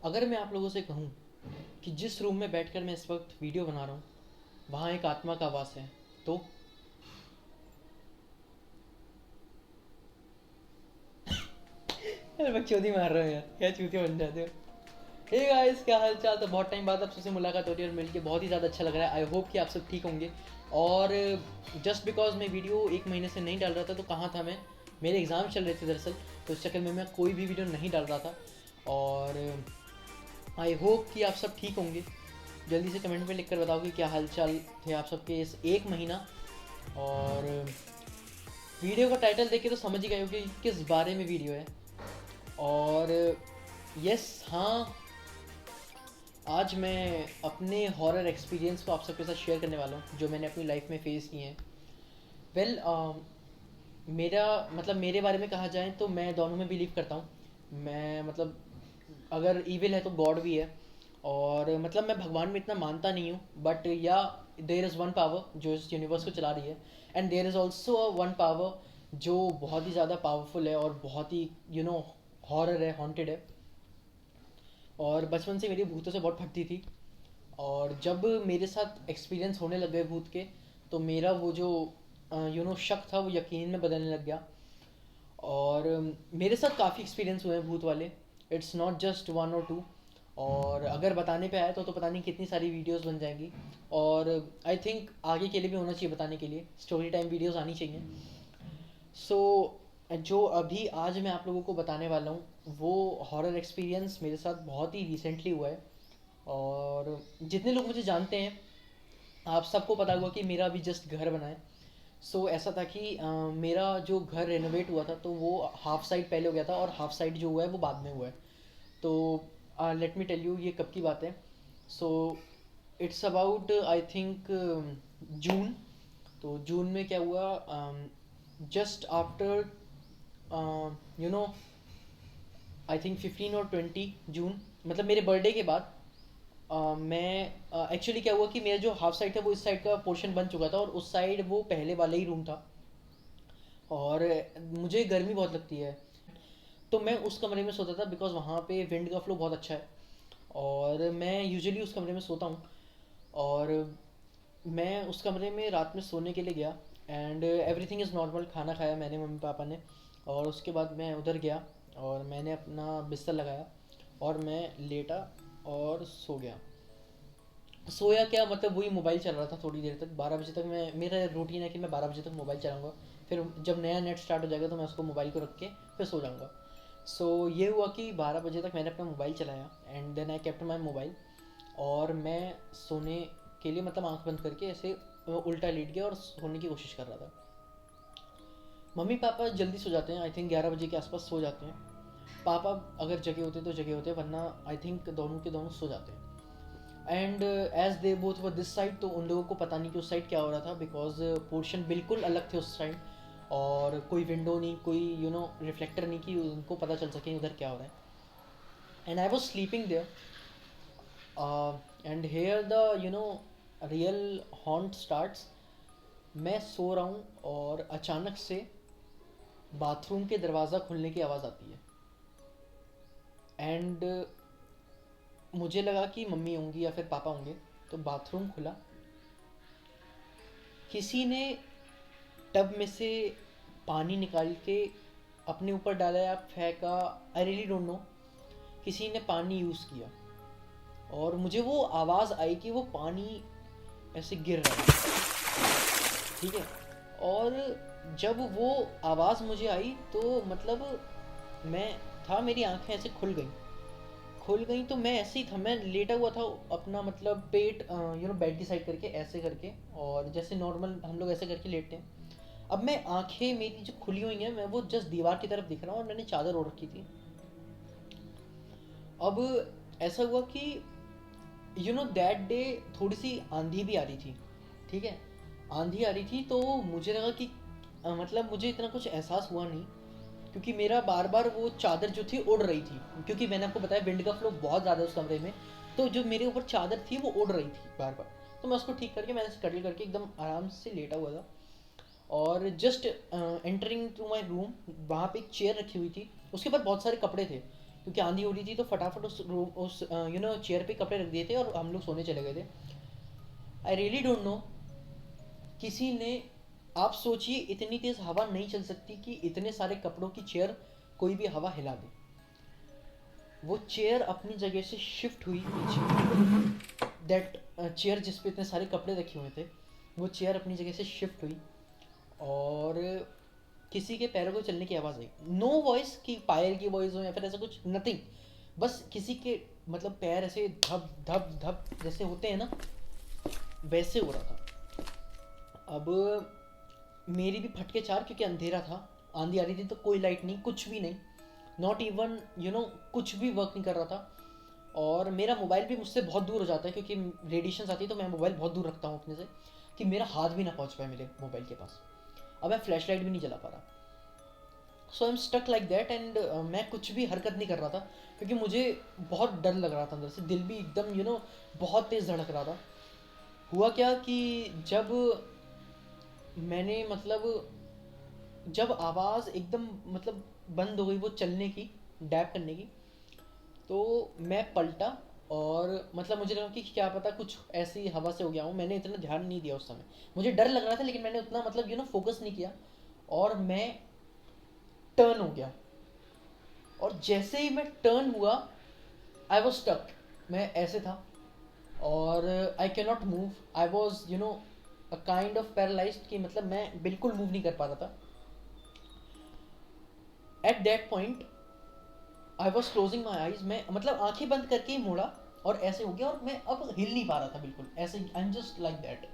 अगर मैं आप लोगों से कहूँ कि जिस रूम में बैठकर मैं इस वक्त वीडियो बना रहा हूँ वहाँ एक आत्मा का आवास है, तो यार बकचोदी मार रहे हो यार, क्या चूतिया बन जाते हो। हे गाइस, क्या हाल चाल। तो बहुत टाइम बाद आप सबसे मुलाकात हो रही है और मिलके बहुत ही ज़्यादा अच्छा लग रहा है। आई होप कि आप सब ठीक होंगे। और जस्ट बिकॉज मैं वीडियो एक महीने से नहीं डाल रहा था, तो कहाँ था मैं, मेरे एग्ज़ाम चल रहे थे दरअसल, तो उस चक्कर में मैं कोई भी वीडियो नहीं डाल रहा था। और आई होप कि आप सब ठीक होंगे। जल्दी से कमेंट में लिख कर बताओ कि क्या हाल चाल थे आप सबके इस एक महीना। और वीडियो का टाइटल देख के तो समझ ही गए हो कि किस बारे में वीडियो है। और यस, हाँ, आज मैं अपने हॉरर एक्सपीरियंस को आप सबके साथ शेयर करने वाला हूँ जो मैंने अपनी लाइफ में फेस किए हैं। वेल मेरा मतलब मेरे बारे में कहा जाए तो मैं दोनों में बिलीव करता हूँ। मैं मतलब अगर ईविल है तो गॉड भी है। और मतलब मैं भगवान में इतना मानता नहीं हूँ, बट या देयर इज़ वन पावर जो इस यूनिवर्स को चला रही है, and there is also one power जो बहुत ही ज़्यादा पावरफुल है और बहुत ही हॉरर है, हॉन्टेड है। और बचपन से मेरी भूतों से बहुत फटती थी। और जब मेरे साथ एक्सपीरियंस होने लग गए भूत के, तो मेरा वो जो शक था वो यकीन में बदलने लग गया। और मेरे साथ काफ़ी एक्सपीरियंस हुए हैं भूत वाले। इट्स नॉट जस्ट वन और टू। और अगर बताने पे आए तो पता नहीं कितनी सारी वीडियोस बन जाएंगी। और आई थिंक आगे के लिए भी होना चाहिए, बताने के लिए स्टोरी टाइम वीडियोस आनी चाहिए। सो जो अभी आज मैं आप लोगों को बताने वाला हूँ वो हॉरर एक्सपीरियंस मेरे साथ बहुत ही रिसेंटली हुआ है। और जितने लोग मुझे जानते हैं, आप सबको पता होगा कि मेरा अभी जस्ट घर बना है। ऐसा था कि मेरा जो घर रेनोवेट हुआ था तो वो हाफ साइड पहले हो गया था और हाफ साइड जो हुआ है वो बाद में हुआ है। तो लेट मी टेल यू ये कब की बात है। So it's about I think June. तो जून में क्या हुआ, just after you know I think 15 और 20 जून, मतलब मेरे बर्थडे के बाद, मैं एक्चुअली क्या हुआ कि मेरा जो हाफ साइड था वो इस साइड का पोर्शन बन चुका था और उस साइड वो पहले वाला ही रूम था। और मुझे गर्मी बहुत लगती है, तो मैं उस कमरे में सोता था बिकॉज वहाँ पे विंड का फ्लो बहुत अच्छा है। और मैं यूजुअली उस कमरे में सोता हूँ। और मैं उस कमरे में रात में सोने के लिए गया, एंड एवरीथिंग इज़ नॉर्मल। खाना खाया मैंने, मम्मी पापा ने। और उसके बाद मैं उधर गया और मैंने अपना बिस्तर लगाया और मैं लेटा और सो गया। सोया क्या, मतलब वही मोबाइल चल रहा था थोड़ी देर तक। 12 बजे तक मैं, मेरा रूटीन है कि मैं 12 बजे तक मोबाइल चलाऊंगा। फिर जब नया नेट स्टार्ट हो जाएगा तो मैं उसको मोबाइल को रख के फिर सो जाऊंगा। ये हुआ कि 12 बजे तक मैंने अपना मोबाइल चलाया and then I kept my mobile. और मैं सोने के लिए मतलब आंख बंद करके ऐसे उल्टा लेट गया और सोने की कोशिश कर रहा था। मम्मी पापा जल्दी सो जाते हैं, आई थिंक 11 बजे के आसपास सो जाते हैं। पापा अगर जगह होते तो जगह होते, वरना आई थिंक दोनों के दोनों सो जाते हैं। And as they both were this side, तो उन लोगों को पता नहीं कि उस साइड क्या हो रहा था, बिकॉज पोर्शन बिल्कुल अलग थे उस साइड। और कोई विंडो नहीं, कोई रिफ्लेक्टर नहीं कि उनको पता चल सके उधर क्या हो रहा है। And I was sleeping there, and here the real haunt starts. मैं सो रहा हूँ और अचानक से बाथरूम के दरवाज़ा खुलने की आवाज़ आती है। एंड मुझे लगा कि मम्मी होंगी या फिर पापा होंगे। तो बाथरूम खुला, किसी ने टब में से पानी निकाल के अपने ऊपर डाला या फेंका, आई रियली डोंट नो। किसी ने पानी यूज़ किया और मुझे वो आवाज़ आई कि वो पानी ऐसे गिर रहा है, ठीक है। और जब वो आवाज़ मुझे आई तो मतलब मैं था, मेरी आंखें ऐसे खुल गई तो मैं ऐसे ही था, मैं लेटा हुआ था अपना मतलब पेट बेड की साइड करके ऐसे करके, और जैसे नॉर्मल हम लोग ऐसे करके लेटते हैं। अब मैं आंखें मेरी जो खुली हुई हैं, मैं वो जस्ट दीवार की तरफ दिख रहा हूँ और मैंने चादर ओढ़ रखी थी। अब ऐसा हुआ कि दैट डे थोड़ी सी आंधी भी आ रही थी, ठीक है। आंधी आ रही थी तो मुझे लगा कि मतलब मुझे इतना कुछ एहसास हुआ नहीं, क्योंकि मेरा बार बार वो चादर जो थी उड़ रही थी, क्योंकि मैंने आपको बताया विंड का फ्लो बहुत ज़्यादा है उस कमरे में। तो जो मेरे ऊपर चादर थी वो उड़ रही थी बार बार। तो मैं उसको ठीक करके मैंने कटल करके एकदम आराम से लेटा हुआ था। और just entering to my room, वहाँ पे एक चेयर रखी हुई थी, उसके ऊपर बहुत सारे कपड़े थे। क्योंकि आंधी हो रही थी, तो फटाफट उस चेयर पे कपड़े रख दिए थे और हम लोग सोने चले गए थे। आई रियली डोंट नो, किसी ने, आप सोचिए इतनी तेज हवा नहीं चल सकती कि इतने सारे कपड़ों की चेयर कोई भी हवा हिला दे। वो चेयर अपनी जगह से शिफ्ट हुई पीछे, दैट चेयर जिस पे इतने सारे कपड़े रखे हुए थे, वो चेयर अपनी जगह से शिफ्ट हुई और किसी के पैरों को चलने की आवाज़ आई। नो वॉइस कि पायल की वॉइस हो या फिर ऐसा कुछ, नथिंग। बस किसी के मतलब पैर ऐसे धप धप धप जैसे होते हैं ना, वैसे हो रहा था। अब मेरी भी फटके चार, क्योंकि अंधेरा था, आंधी आ रही थी, तो कोई लाइट नहीं, कुछ भी नहीं, नॉट इवन कुछ भी वर्क नहीं कर रहा था। और मेरा मोबाइल भी मुझसे बहुत दूर हो जाता है, क्योंकि रेडिएशन आती है, तो मैं मोबाइल बहुत दूर रखता हूँ अपने से, कि मेरा हाथ भी ना पहुँच पाए मेरे मोबाइल के पास। अब मैं फ्लैश लाइट भी नहीं जला पा रहा। So I am stuck like that and मैं कुछ भी हरकत नहीं कर रहा था, क्योंकि मुझे बहुत डर लग रहा था अंदर से, दिल भी एकदम बहुत तेज़ धड़क रहा था। हुआ क्या कि जब मैंने जब आवाज़ एकदम बंद हो गई वो चलने की, डैप करने की, तो मैं पलटा और मुझे लगा कि क्या पता कुछ ऐसी हवा से हो गया हूँ। मैंने इतना ध्यान नहीं दिया उस समय, मुझे डर लग रहा था, लेकिन मैंने उतना फोकस नहीं किया। और मैं टर्न हो गया, और जैसे ही मैं टर्न हुआ, आई वॉज स्टक, मैं ऐसे था और आई can not move. I was a kind of paralysed, कि मैं बिल्कुल मूव नहीं कर पा रहा था। At that point I was closing my eyes, मैं आंखें बंद करके ही मोड़ा और ऐसे हो गया, और मैं अब हिल नहीं पा रहा था बिल्कुल, ऐसे I am just like that.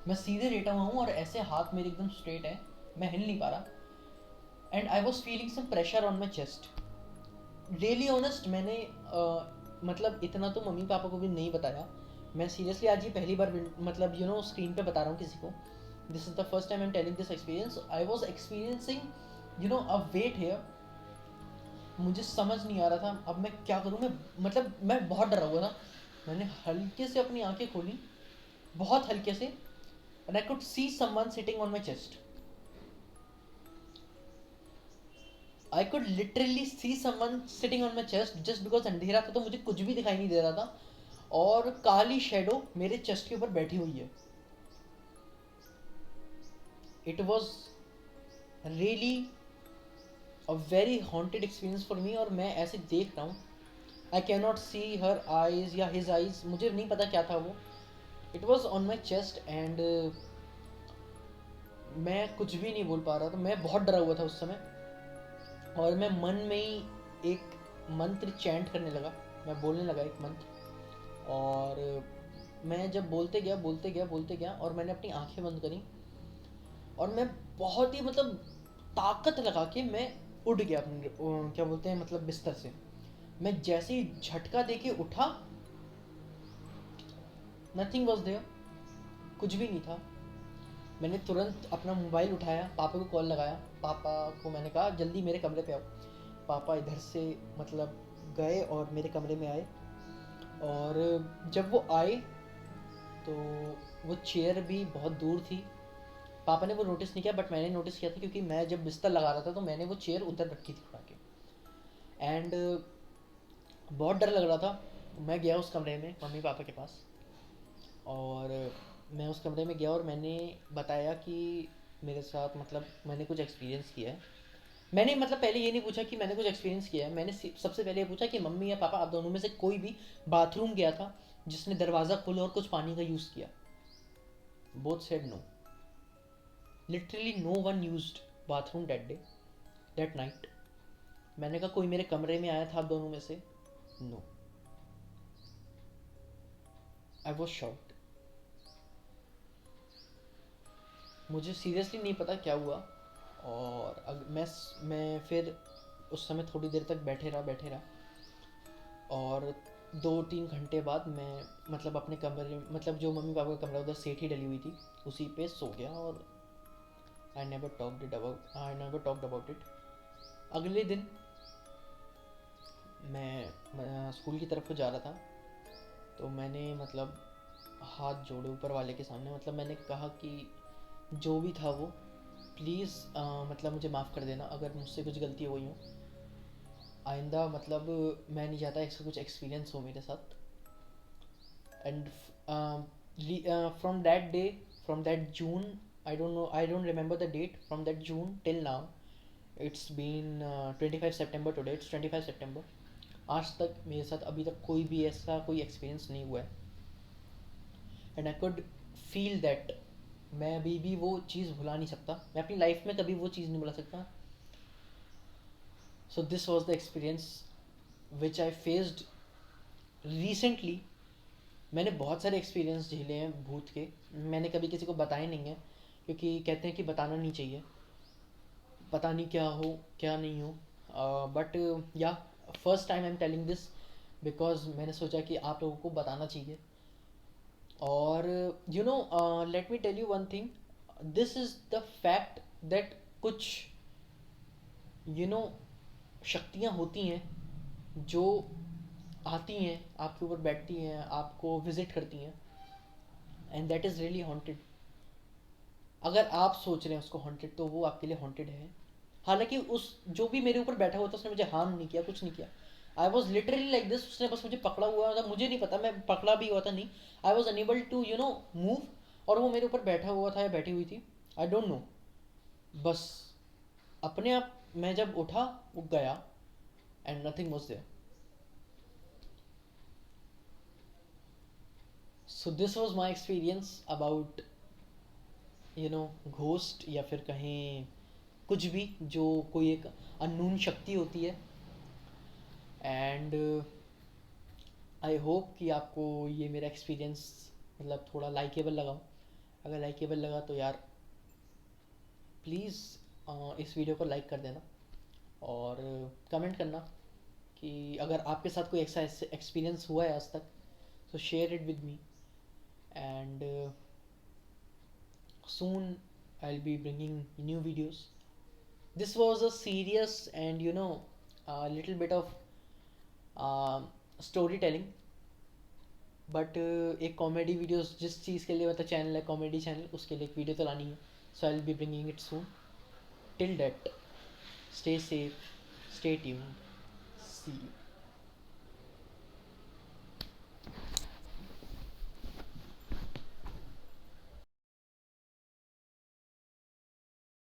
मैं सीधे लेटा हुआ हूँ और ऐसे हाथ मेरे एकदम स्ट्रेट है, मैं हिल नहीं पा रहा। And I was feeling some pressure on my chest. Really honest, मैंने इतना तो मम्मी पापा को भी नहीं बताया। मैं सीरियसली आज ये पहली बार स्क्रीन पे बता रहा हूँ किसी को। This is the first time I am telling this experience. I was experiencing a weight here. मुझे समझ नहीं आ रहा था अब मैं क्या करूँ। मैं बहुत डरा हुआ था। मैंने हल्के से अपनी आंखें खोली, बहुत हल्के से, and I could see someone sitting on my chest. I could literally see someone sitting on my chest, just because अंधेरा था तो मुझे कुछ भी दिखाई नहीं दे रहा था, और काली शेडो मेरे चेस्ट के ऊपर बैठी हुई है। It was really a very haunted experience for me. और मैं ऐसे देख रहा हूँ, I can not see her eyes या हिज आईज, मुझे नहीं पता क्या था वो। It was on my chest and मैं कुछ भी नहीं बोल पा रहा था। मैं बहुत डरा हुआ था उस समय, और मैं मन में ही एक मंत्र चैंट करने लगा। मैं बोलने लगा एक मंत्र, और मैं जब बोलते गया और मैंने अपनी आंखें बंद करी, और मैं बहुत ही ताकत लगा के मैं उठ गया अपने क्या बोलते हैं बिस्तर से। मैं जैसे ही झटका दे के उठा, नथिंग वॉज देयर, कुछ भी नहीं था। मैंने तुरंत अपना मोबाइल उठाया, पापा को कॉल लगाया। पापा को मैंने कहा जल्दी मेरे कमरे पे आओ। पापा इधर से गए और मेरे कमरे में आए, और जब वो आए तो वो चेयर भी बहुत दूर थी। पापा ने वो नोटिस नहीं किया, बट मैंने नोटिस किया था, क्योंकि मैं जब बिस्तर लगा रहा था तो मैंने वो चेयर उधर रखी थी उठा के। एंड बहुत डर लग रहा था। मैं गया उस कमरे में मम्मी पापा के पास, और मैं उस कमरे में गया और मैंने बताया कि मेरे साथ मैंने कुछ एक्सपीरियंस किया है। मैंने पहले ये नहीं पूछा कि मैंने कुछ एक्सपीरियंस किया है, मैंने सबसे पहले ये पूछा कि मम्मी या पापा आप दोनों में से कोई भी बाथरूम गया था जिसने दरवाज़ा खोला और कुछ पानी का यूज़ किया। Both said no. Literally no one used bathroom that day, that night. मैंने कहा कोई मेरे कमरे में आया था आप दोनों में से? नो। I was shocked. मुझे सीरियसली नहीं पता क्या हुआ। और मैं फिर उस समय थोड़ी देर तक बैठे रहा, और 2-3 घंटे बाद मैं अपने कमरे जो मम्मी पापा का कमरा उधर सेठी डली हुई थी उसी पे सो गया। और I never talked about it. अगले दिन मैं स्कूल की तरफ को जा रहा था, तो मैंने हाथ जोड़े ऊपर वाले के सामने, मैंने कहा कि जो भी था वो प्लीज़ मुझे माफ़ कर देना अगर मुझसे कुछ गलती हो गई हो। आइंदा मतलब मैं नहीं चाहता ऐसा कुछ एक्सपीरियंस हो मेरे साथ. And from that day, from that June, I don't know, I don't remember the date, from that June till now, it's been 25 September today, it's 25 September. आज तक मेरे साथ अभी तक कोई भी ऐसा कोई एक्सपीरियंस नहीं हुआ है. And I could feel that मैं अभी भी वो चीज़ भुला नहीं सकता, मैं अपनी लाइफ में कभी वो चीज़ नहीं भुला सकता. सो this was the experience which I faced recently. मैंने बहुत सारे एक्सपीरियंस झेले हैं भूत के, मैंने कभी किसी को बताए नहीं है, क्योंकि कहते हैं कि बताना नहीं चाहिए, पता नहीं क्या हो क्या नहीं हो. But yeah first time I am telling this because मैंने सोचा कि आप लोगों को बताना चाहिए. और you know, let me tell you one thing, this is the fact that कुछ यू नो शक्तियाँ होती हैं जो आती हैं आपके ऊपर, बैठती हैं, आपको विजिट करती हैं, and that is really haunted. अगर आप सोच रहे हैं उसको हॉन्टेड, तो वो आपके लिए हॉन्टेड है. हालांकि उस जो भी मेरे ऊपर बैठा हुआ था उसने मुझे हार्म नहीं किया, कुछ नहीं किया. I was literally like this, उसने बस मुझे पकड़ा हुआ था, मुझे नहीं पता मैं पकड़ा भी हुआ था नहीं. I was unable to move, और वो मेरे ऊपर बैठा हुआ था या बैठी हुई थी, आई डोंट नो. बस अपने आप मैं जब उठा वो गया, and nothing was there. So this was my experience about ghost, या फिर कहें कुछ भी जो कोई एक अननोन शक्ति होती है. एंड आई होप कि आपको ये मेरा एक्सपीरियंस मतलब थोड़ा लाइकेबल लगा हो. अगर लाइकेबल लगा तो यार प्लीज़ इस वीडियो को लाइक कर देना, और कमेंट करना कि अगर आपके साथ कोई ऐसा एक्सपीरियंस हुआ है आज तक, तो share it with me. And soon I'll be bringing new videos. This was a serious and a little bit of storytelling, but एक कॉमेडी वीडियोस जिस चीज़ के लिए मतलब चैनल है कॉमेडी चैनल, उसके लिए एक वीडियो तो लानी है. So I will be bringing it soon. Till that, stay safe, stay tuned, see you.